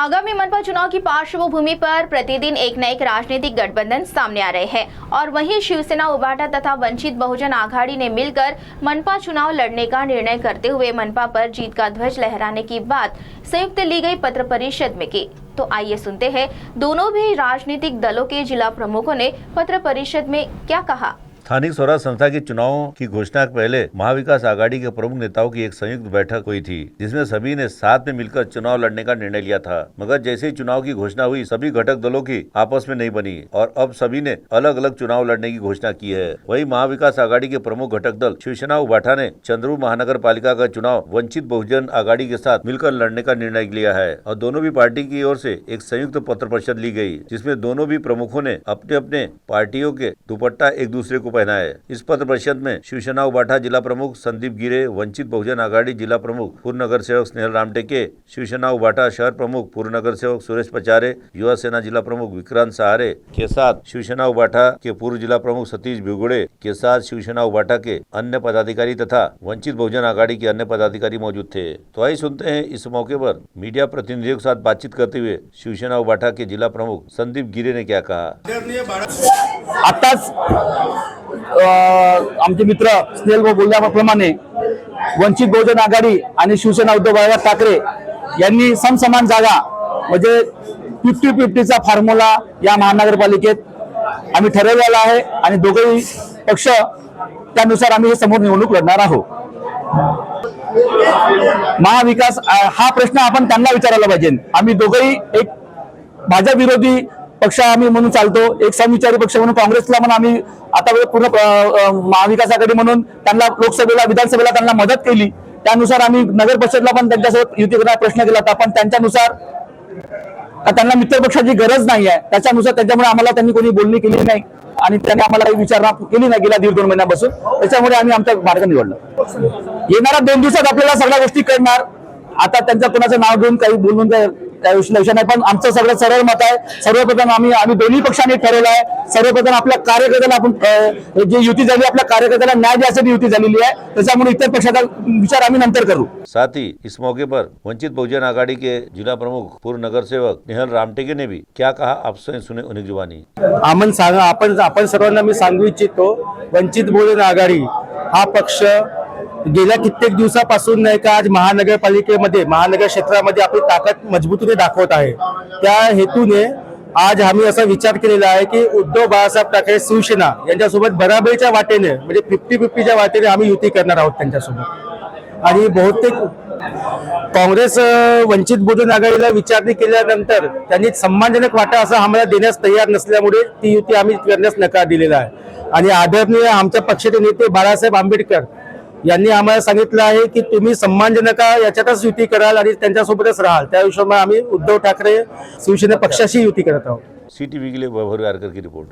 आगामी मनपा चुनाव की पार्श्वभूमि पर प्रतिदिन एक नए राजनीतिक गठबंधन सामने आ रहे हैं और वहीं शिवसेना उबाटा तथा वंचित बहुजन आघाड़ी ने मिलकर मनपा चुनाव लड़ने का निर्णय करते हुए मनपा पर जीत का ध्वज लहराने की बात संयुक्त ली गई पत्र परिषद में की। तो आइए सुनते हैं दोनों भी राजनीतिक दलों के जिला प्रमुखों ने पत्र परिषद में क्या कहा। स्थानिक स्वराज संस्था के चुनावों की घोषणा के पहले महाविकास आघाड़ी के प्रमुख नेताओं की एक संयुक्त बैठक हुई थी, जिसमें सभी ने साथ में मिलकर चुनाव लड़ने का निर्णय लिया था। मगर जैसे ही चुनाव की घोषणा हुई, सभी घटक दलों की आपस में नहीं बनी और अब सभी ने अलग अलग चुनाव लड़ने की घोषणा की है। वहीं महाविकास आघाड़ी के प्रमुख घटक दल शिवसेना उबाटा ने चंद्रू महानगर पालिका का चुनाव वंचित बहुजन आघाड़ी के साथ मिलकर लड़ने का निर्णय लिया है और दोनों भी पार्टी की ओर से एक संयुक्त पत्र परिषद ली गयी, जिसमें दोनों भी प्रमुखों ने अपने अपने पार्टियों के दुपट्टा एक दूसरे को पहना है। इस पत्र परिषद में शिवसेना उबाटा जिला प्रमुख संदीप गिरे, वंचित बहुजन आघाड़ी जिला प्रमुख पूर्व नगर सेवक स्नेहल रामटेके, शिवसेना उबाटा शहर प्रमुख पूर्व नगर सेवक सुरेश पचारे, युवा सेना जिला प्रमुख विक्रांत सहारे के साथ शिवसेना उबाटा के पूर्व जिला प्रमुख सतीश भिगुड़े के साथ शिवसेना उबाटा के अन्य पदाधिकारी तथा वंचित बहुजन आघाड़ी के अन्य पदाधिकारी मौजूद थे। तो आइए सुनते हैं इस मौके पर मीडिया प्रतिनिधियों के साथ बातचीत करते हुए शिवसेना उबाटा के जिला प्रमुख संदीप गिरे ने क्या कहा। आमचे मित्र स्नेहल भाऊ बोलल्याप्रमाणे वंचित बहुजन आघाडी आणि शिवसेना उद्धव बाळासाहेब ठाकरे यांनी समसमान जागा म्हणजे 50-50चा फॉर्म्युला या महानगरपालिकेत आम्ही ठरवलेला आहे आणि दोघेही पक्ष त्यानुसार आम्ही समोर निवडणूक लढणार आहोत। महाविकास हा प्रश्न आपण त्यांना विचारायला पाहिजे। आम्ही दोघेही एक भाजप विरोधी पक्ष आम्ही म्हणून चालतो, एक समविचारी पक्ष म्हणून काँग्रेसला पण आम्ही आता पूर्ण महाविकास आघाडी म्हणून त्यांना लोकसभेला विधानसभेला त्यांना मदत केली। त्यानुसार आम्ही नगर परिषदला पण त्यांच्यासोबत युती करण्याचा प्रश्न केला होता, पण त्यांच्यानुसार त्यांना मित्र पक्षाची गरज नाही आहे, त्याच्यानुसार त्यांच्यामुळे आम्हाला त्यांनी कोणी बोलणी केली नाही आणि त्यांनी आम्हाला काही विचारणा केली नाही गेल्या 1.5-2 महिन्यापासून। त्याच्यामुळे आम्ही आमचा मार्ग निवडला। येणाऱ्या 2 दिवसात आपल्याला सगळ्या गोष्टी कळणार। आता त्यांच्या कोणाचं नाव घेऊन काही बोलून त्या विषय नाही, पण आमचं सगळं सरळ मत आहे। सर्वप्रथम आम्ही दोन्ही पक्षांनी ठरवलं आहे, सर्वप्रथम आपल्या कार्यकर्त्याला आपण जे युती झाली आपल्या कार्यकर्त्याला न्याय द्यायसाठी युती झालेली आहे, त्याच्यामुळे इतर पक्षाचा विचार आम्ही नंतर करू। साथ ही इस मौके पर वंचित बहुजन आघाड़ी के जिला प्रमुख पूर्व नगर सेवक स्नेहल रामटेके ने भी क्या कहा, आप सुने उन्हीं जुबानी। आपण सर्वांना मी सांगू इच्छितो, वंचित बहुजन आघाडी हा पक्ष गेल्या कित्येक दिवसापासून नाही का आज महानगरपालिकेमध्ये महानगर क्षेत्रामध्ये आपली ताकद मजबूतीने दाखवत आहे। त्या हेतूने आज आम्ही असा विचार केलेला आहे की उद्धव बाळासाहेब ठाकरे शिवसेना यांच्यासोबत बराबरीच्या वाटेने म्हणजे 50-50च्या वाटेने आम्ही युती करणार आहोत त्यांच्यासोबत। आणि बहुतेक काँग्रेस वंचित बहुजन आघाडीला विचारणी केल्यानंतर त्यांनी सन्मानजनक वाटा असं आम्हाला देण्यास तयार नसल्यामुळे ती युती आम्ही करण्यास नकार दिलेला आहे। आणि आदरणीय आमच्या पक्षाचे नेते बाळासाहेब आंबेडकर यांनी आम्हाला सांगितलं आहे की तुम्ही सन्मानजनक याच्यातच युती कराल आणि त्यांच्यासोबतच राहाल। त्या हिशोबाने आम्ही उद्धव ठाकरे शिवसेना पक्षाशी युती करत आहोत। CTV के लिए वैभव वारकर की रिपोर्ट।